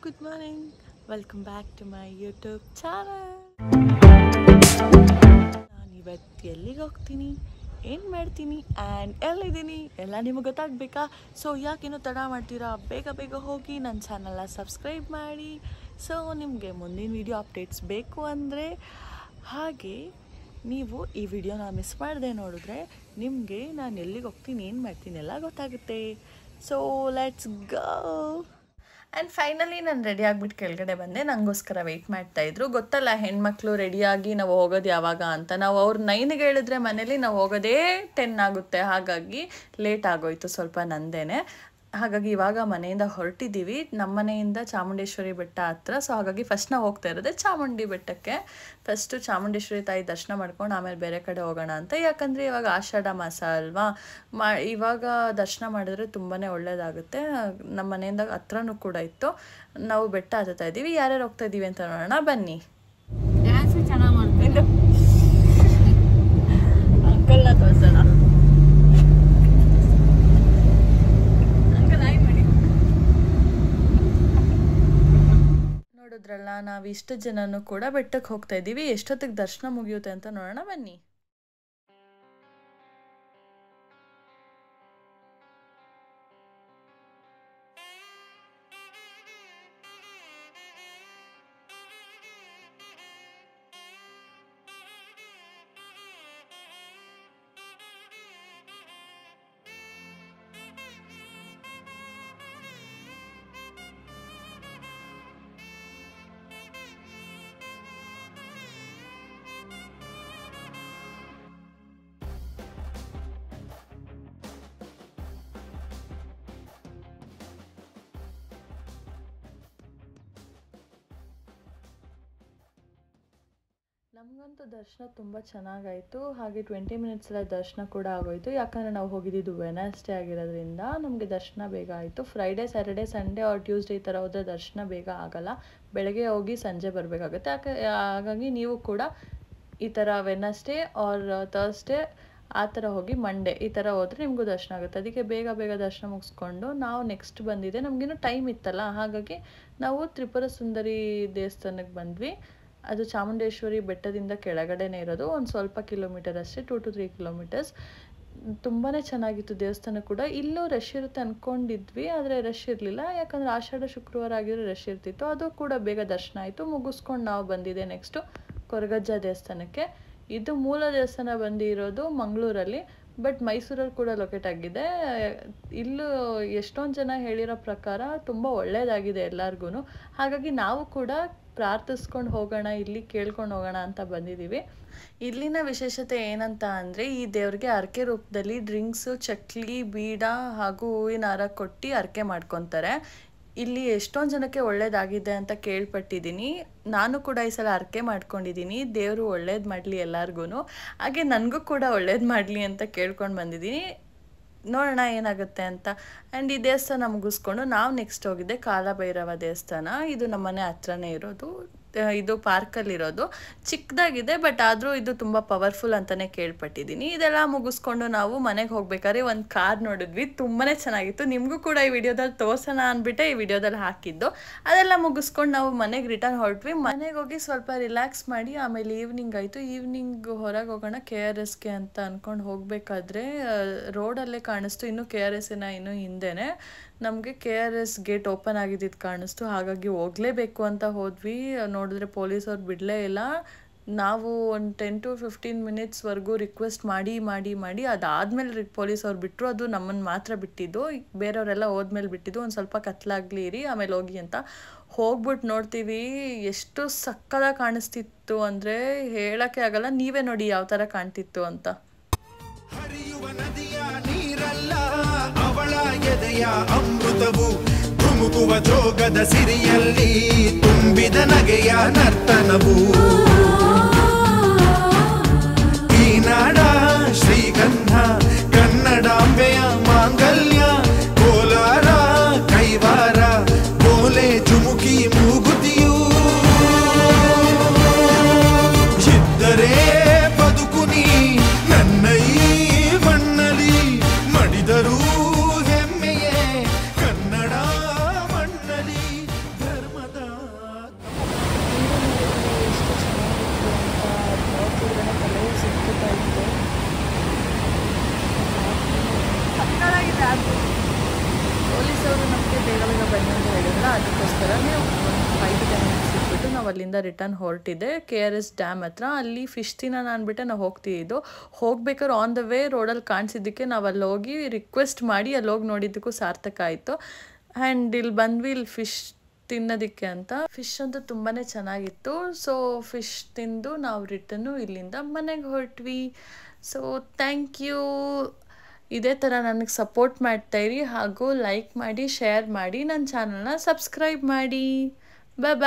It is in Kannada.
good morning. Welcome back to my YouTube channel. ನಾನು ಇವತ್ತು ಎಲ್ಲಿಗೆ ಹೋಗ್ತೀನಿ, ಏನು ಮಾಡ್ತೀನಿ ಆ್ಯಂಡ್ ಎಲ್ಲಿದ್ದೀನಿ ಎಲ್ಲ ನಿಮಗೆ ಗೊತ್ತಾಗಬೇಕಾ? ಸೊ ಯಾಕೇನು ತಡ ಮಾಡ್ತೀರಾ, ಬೇಗ ಬೇಗ ಹೋಗಿ ನನ್ನ ಚಾನಲ್ನ ಸಬ್ಸ್ಕ್ರೈಬ್ ಮಾಡಿ. ಸೊ ನಿಮಗೆ ಮುಂದಿನ ವಿಡಿಯೋ ಅಪ್ಡೇಟ್ಸ್ ಬೇಕು ಅಂದರೆ, ಹಾಗೆ ನೀವು ಈ ವಿಡಿಯೋನ ಮಿಸ್ ಮಾಡದೆ ನೋಡಿದ್ರೆ ನಿಮಗೆ ನಾನು ಎಲ್ಲಿಗೆ ಹೋಗ್ತೀನಿ, ಏನು ಮಾಡ್ತೀನಿ ಎಲ್ಲ ಗೊತ್ತಾಗುತ್ತೆ. So let's go. And finally ನಾನು ರೆಡಿ ಆಗಿಬಿಟ್ಟು ಕೆಳಗಡೆ ಬಂದೆ. ನನಗೋಸ್ಕರ ವೆಯ್ಟ್ ಮಾಡ್ತಾಯಿದ್ರು. ಗೊತ್ತಲ್ಲ ಹೆಣ್ಮಕ್ಳು ರೆಡಿಯಾಗಿ ನಾವು ಹೋಗೋದು ಯಾವಾಗ ಅಂತ. ನಾವು ಅವ್ರು 9ಗೆ ಹೇಳಿದ್ರೆ ಮನೇಲಿ ನಾವು ಹೋಗೋದೇ 10 ಆಗುತ್ತೆ. ಹಾಗಾಗಿ ಲೇಟ್ ಆಗೋಯ್ತು ಸ್ವಲ್ಪ ನಂದೇನೆ. ಹಾಗಾಗಿ ಇವಾಗ ಮನೆಯಿಂದ ಹೊರಟಿದ್ದೀವಿ. ನಮ್ಮ ಮನೆಯಿಂದ ಚಾಮುಂಡೇಶ್ವರಿ ಬೆಟ್ಟ ಹತ್ರ. ಸೊ ಹಾಗಾಗಿ ಫಸ್ಟ್ ನಾವು ಹೋಗ್ತಾ ಇರೋದೇ ಚಾಮುಂಡಿ ಬೆಟ್ಟಕ್ಕೆ. ಫಸ್ಟು ಚಾಮುಂಡೇಶ್ವರಿ ತಾಯಿ ದರ್ಶನ ಮಾಡ್ಕೊಂಡು ಆಮೇಲೆ ಬೇರೆ ಕಡೆ ಹೋಗೋಣ ಅಂತ. ಯಾಕಂದರೆ ಇವಾಗ ಆಷಾಢ ಮಾಸ ಅಲ್ವಾ, ಇವಾಗ ದರ್ಶನ ಮಾಡಿದ್ರೆ ತುಂಬಾ ಒಳ್ಳೆಯದಾಗುತ್ತೆ. ನಮ್ಮ ಮನೆಯಿಂದ ಹತ್ರನೂ ಕೂಡ ಇತ್ತು. ನಾವು ಬೆಟ್ಟ ಹತ್ತಾ ಇದ್ದೀವಿ. ಯಾರ್ಯಾರು ಹೋಗ್ತಾ ಇದ್ದೀವಿ ಅಂತ ನೋಡೋಣ ಬನ್ನಿ. ಅಂಕಲ್ನ ತೋರಿಸೋಣ. ನೋಡಿದ್ರಲ್ಲ, ನಾವು ಇಷ್ಟು ಜನನು ಕೂಡ ಬೆಟ್ಟಕ್ಕೆ ಹೋಗ್ತಾ ಇದ್ದೀವಿ. ಎಷ್ಟೊತ್ತಿಗೆ ದರ್ಶನ ಮುಗಿಯುತ್ತೆ ಅಂತ ನೋಡೋಣ ಬನ್ನಿ. ನಮಗಂತೂ ದರ್ಶನ ತುಂಬ ಚೆನ್ನಾಗಾಯಿತು. ಹಾಗೆ 20 ಮಿನಿಟ್ಸಲ್ಲೇ ದರ್ಶನ ಕೂಡ ಆಗೋಯಿತು. ಯಾಕಂದರೆ ನಾವು ಹೋಗಿದ್ದು ವೆನಸ್ಡೇ ಆಗಿರೋದ್ರಿಂದ ನಮಗೆ ದರ್ಶನ ಬೇಗ ಆಯಿತು. Friday, Saturday, Sunday or Tuesday ಈ ಥರ ಹೋದರೆ ದರ್ಶನ ಬೇಗ ಆಗೋಲ್ಲ. ಬೆಳಗ್ಗೆ ಹೋಗಿ ಸಂಜೆ ಬರಬೇಕಾಗುತ್ತೆ. ಹಾಗಾಗಿ ನೀವು ಕೂಡ ಈ ಥರ ವೆನಸ್ಡೇ ಆರ್ ಥರ್ಸ್ಡೇ ಆ ಥರ ಹೋಗಿ ಮಂಡೇ ಈ ಥರ ಹೋದರೆ ನಿಮಗೂ ದರ್ಶನ ಆಗುತ್ತೆ. ಅದಕ್ಕೆ ಬೇಗ ಬೇಗ ದರ್ಶನ ಮುಗಿಸ್ಕೊಂಡು ನಾವು ನೆಕ್ಸ್ಟ್ ಬಂದಿದೆ. ನಮಗಿನ್ನೂ ಟೈಮ್ ಇತ್ತಲ್ಲ, ಹಾಗಾಗಿ ನಾವು ತ್ರಿಪುರ ಸುಂದರಿ ದೇವಸ್ಥಾನಕ್ಕೆ ಬಂದ್ವಿ. ಅದು ಚಾಮುಂಡೇಶ್ವರಿ ಬೆಟ್ಟದಿಂದ ಕೆಳಗಡೆನೇ ಇರೋದು. ಒಂದು ಸ್ವಲ್ಪ ಕಿಲೋಮೀಟರ್ ಅಷ್ಟೇ, 2 to 3 ಕಿಲೋಮೀಟರ್ಸ್. ತುಂಬಾ ಚೆನ್ನಾಗಿತ್ತು ದೇವಸ್ಥಾನ ಕೂಡ. ಇಲ್ಲೂ ರಶ್ ಇರುತ್ತೆ ಅಂದ್ಕೊಂಡಿದ್ವಿ, ಆದರೆ ರಶ್ ಇರಲಿಲ್ಲ. ಯಾಕಂದರೆ ಆಷಾಢ ಶುಕ್ರವಾರ ಆಗಿರೋ ರಶ್ ಇರ್ತಿತ್ತು. ಅದು ಕೂಡ ಬೇಗ ದರ್ಶನ ಆಯಿತು. ಮುಗಿಸ್ಕೊಂಡು ನಾವು ಬಂದಿದೆ ನೆಕ್ಸ್ಟು ಕೊರಗಜ್ಜ ದೇವಸ್ಥಾನಕ್ಕೆ. ಇದು ಮೂಲ ದೇವಸ್ಥಾನ ಬಂದಿರೋದು ಮಂಗಳೂರಲ್ಲಿ, ಬಟ್ ಮೈಸೂರಲ್ಲಿ ಕೂಡ ಲೊಕೇಟ್ ಆಗಿದೆ. ಇಲ್ಲೂ ಎಷ್ಟೊಂದು ಜನ ಹೇಳಿರೋ ಪ್ರಕಾರ ತುಂಬ ಒಳ್ಳೆಯದಾಗಿದೆ ಎಲ್ಲರಿಗೂ. ಹಾಗಾಗಿ ನಾವು ಕೂಡ ಪ್ರಾರ್ಥಿಸ್ಕೊಂಡು ಹೋಗೋಣ, ಇಲ್ಲಿ ಕೇಳ್ಕೊಂಡು ಹೋಗೋಣ ಅಂತ ಬಂದಿದ್ದೀವಿ. ಇಲ್ಲಿನ ವಿಶೇಷತೆ ಏನಂತ ಅಂದರೆ, ಈ ದೇವ್ರಿಗೆ ಹರಕೆ ರೂಪದಲ್ಲಿ ಡ್ರಿಂಕ್ಸು, ಚಕ್ಲಿ, ಬೀಡ ಹಾಗೂ ಹೂವಿನ ಹಾರ ಕೊಟ್ಟು ಹರಕೆ ಮಾಡ್ಕೊತಾರೆ. ಇಲ್ಲಿ ಎಷ್ಟೊಂದು ಜನಕ್ಕೆ ಒಳ್ಳೇದಾಗಿದೆ ಅಂತ ಕೇಳ್ಪಟ್ಟಿದ್ದೀನಿ. ನಾನು ಕೂಡ ಈ ಸಲ ಹರಕೆ ಮಾಡ್ಕೊಂಡಿದ್ದೀನಿ. ದೇವರು ಒಳ್ಳೇದು ಮಾಡಲಿ ಎಲ್ಲರಿಗೂ. ಹಾಗೆ ನನಗೂ ಕೂಡ ಒಳ್ಳೇದು ಮಾಡಲಿ ಅಂತ ಕೇಳ್ಕೊಂಡು ಬಂದಿದ್ದೀನಿ. ನೋಡೋಣ ಏನಾಗುತ್ತೆ ಅಂತ. ಆ್ಯಂಡ್ ಈ ದೇವಸ್ಥಾನ ಮುಗಿಸ್ಕೊಂಡು ನಾವು ನೆಕ್ಸ್ಟ್ ಹೋಗಿದ್ದೆ ಕಾಲಭೈರವ ದೇವಸ್ಥಾನ. ಇದು ನಮ್ಮ ಮನೆ ಹತ್ರನೇ ಇರೋದು. ಇದು ಪಾರ್ಕಲ್ಲಿರೋದು. ಚಿಕ್ಕದಾಗಿದೆ, ಬಟ್ ಆದರೂ ಇದು ತುಂಬ ಪವರ್ಫುಲ್ ಅಂತಲೇ ಕೇಳ್ಪಟ್ಟಿದ್ದೀನಿ. ಇದೆಲ್ಲ ಮುಗಿಸ್ಕೊಂಡು ನಾವು ಮನೆಗೆ ಹೋಗ್ಬೇಕಾದ್ರೆ ಒಂದು ಕಾರ್ ನೋಡಿದ್ವಿ. ತುಂಬಾ ಚೆನ್ನಾಗಿತ್ತು. ನಿಮಗೂ ಕೂಡ ಈ ವಿಡಿಯೋದಲ್ಲಿ ತೋರ್ಸೋಣ ಅಂದ್ಬಿಟ್ಟೆ ಈ ವಿಡಿಯೋದಲ್ಲಿ ಹಾಕಿದ್ದು. ಅದೆಲ್ಲ ಮುಗಿಸ್ಕೊಂಡು ನಾವು ಮನೆಗೆ ರಿಟರ್ನ್ ಹೊರಟ್ವಿ. ಮನೆಗೆ ಹೋಗಿ ಸ್ವಲ್ಪ ರಿಲ್ಯಾಕ್ಸ್ ಮಾಡಿ ಆಮೇಲೆ ಈವ್ನಿಂಗ್ ಆಯಿತು. ಈವ್ನಿಂಗ್ ಹೊರಗೆ ಹೋಗೋಣ KRSಗೆ ಅಂತ ಅಂದ್ಕೊಂಡು ಹೋಗಬೇಕಾದ್ರೆ ರೋಡಲ್ಲೇ ಕಾಣಿಸ್ತು ಇನ್ನೂ KRS ಇನ್ನೂ ಹಿಂದೆನೇ. ನಮಗೆ KRS ಗೇಟ್ ಓಪನ್ ಆಗಿದ್ದು ಕಾಣಿಸ್ತು. ಹಾಗಾಗಿ ಹೋಗಲೇಬೇಕು ಅಂತ ಹೋದ್ವಿ. ನೋಡಿದ್ರೆ ಪೊಲೀಸವ್ರು ಬಿಡಲೇ ಇಲ್ಲ. ನಾವು ಒಂದು 10 to 15 ಮಿನಿಟ್ಸ್ವರೆಗೂ ರಿಕ್ವೆಸ್ಟ್ ಮಾಡಿ ಅದಾದಮೇಲೆ ಪೊಲೀಸವ್ರು ಬಿಟ್ಟರು. ಅದು ನಮ್ಮನ್ನು ಮಾತ್ರ ಬಿಟ್ಟಿದ್ದು, ಬೇರೆಯವರೆಲ್ಲ ಹೋದ್ಮೇಲೆ ಬಿಟ್ಟಿದ್ದು. ಒಂದು ಸ್ವಲ್ಪ ಕತ್ಲಾಗ್ಲಿ ಇರಿ ಆಮೇಲೆ ಹೋಗಿ ಅಂತ. ಹೋಗ್ಬಿಟ್ಟು ನೋಡ್ತೀವಿ, ಎಷ್ಟು ಸಕ್ಕದಾಗಿ ಕಾಣಿಸ್ತಿತ್ತು ಅಂದರೆ ಹೇಳೋಕ್ಕೆ ಆಗಲ್ಲ. ನೀವೇ ನೋಡಿ ಯಾವ ಥರ ಕಾಣ್ತಿತ್ತು ಅಂತ. ಎದೆಯ ಅಮೃತವು ಧುಮುಕುವ ಜೋಗದ ಸಿರಿಯಲ್ಲಿ ತುಂಬಿದ ನಗೆಯ ನರ್ತನವು. ಈ ನಾಡ ಶ್ರೀಗಂಧ ಕನ್ನಡಾಂಬೆಯ ಮಾಂಗಲ್ಯ. ಕೋಲಾರ ಕೈವಾರ ಬೋಲೆ ಚುಮುಕಿ ಮೂಗುತಿಯು. ಇದ್ದರೆ ಬದುಕು ನೀ ನನ್ನ ಈ ಮಣ್ಣಲಿ ಮಡಿದರು ಹೆಮ್ಮೆಯೇ ಕನ್ನಡ ಮಣ್ಣಲಿ ಧರ್ಮ ಅಲ್ಲಿಂದ ರಿಟರ್ನ್ ಹೊರಟಿದೆ KRS ಡ್ಯಾಮ್ ಹತ್ರ. ಅಲ್ಲಿ ಫಿಶ್ ತಿನ್ನೋಣ ಅಂದ್ಬಿಟ್ಟೆ ನಾವು ಹೋಗ್ತಿದ್ದು. ಹೋಗ್ಬೇಕಾದ್ರೆ ಆನ್ ದ ವೇ ರೋಡಲ್ಲಿ ಕಾಣಿಸಿದ್ದಕ್ಕೆ ನಾವು ಅಲ್ಲಿ ಹೋಗಿ ರಿಕ್ವೆಸ್ಟ್ ಮಾಡಿ ಅಲ್ಲಿ ಹೋಗಿ ನೋಡಿದ್ದಕ್ಕೂ ಸಾರ್ಥಕ ಆಯಿತು. ಆ್ಯಂಡ್ ಇಲ್ಲಿ ಬಂದ್ವಿ, ಇಲ್ಲಿ ಫಿಶ್ ತಿನ್ನೋದಕ್ಕೆ ಅಂತ. ಫಿಶ್ ಅಂತೂ ತುಂಬಾ ಚೆನ್ನಾಗಿತ್ತು. ಸೊ ಫಿಶ್ ತಿಂದು ನಾವು ರಿಟರ್ನು ಇಲ್ಲಿಂದ ಮನೆಗೆ ಹೊರಟ್ವಿ. So thank you. ಇದೇ ಥರ ನನಗೆ ಸಪೋರ್ಟ್ ಮಾಡ್ತಾಯಿರಿ, ಹಾಗೂ ಲೈಕ್ ಮಾಡಿ, ಶೇರ್ ಮಾಡಿ, ನನ್ನ ಚಾನಲ್ನ ಸಬ್ಸ್ಕ್ರೈಬ್ ಮಾಡಿ. ಬಾಯ್.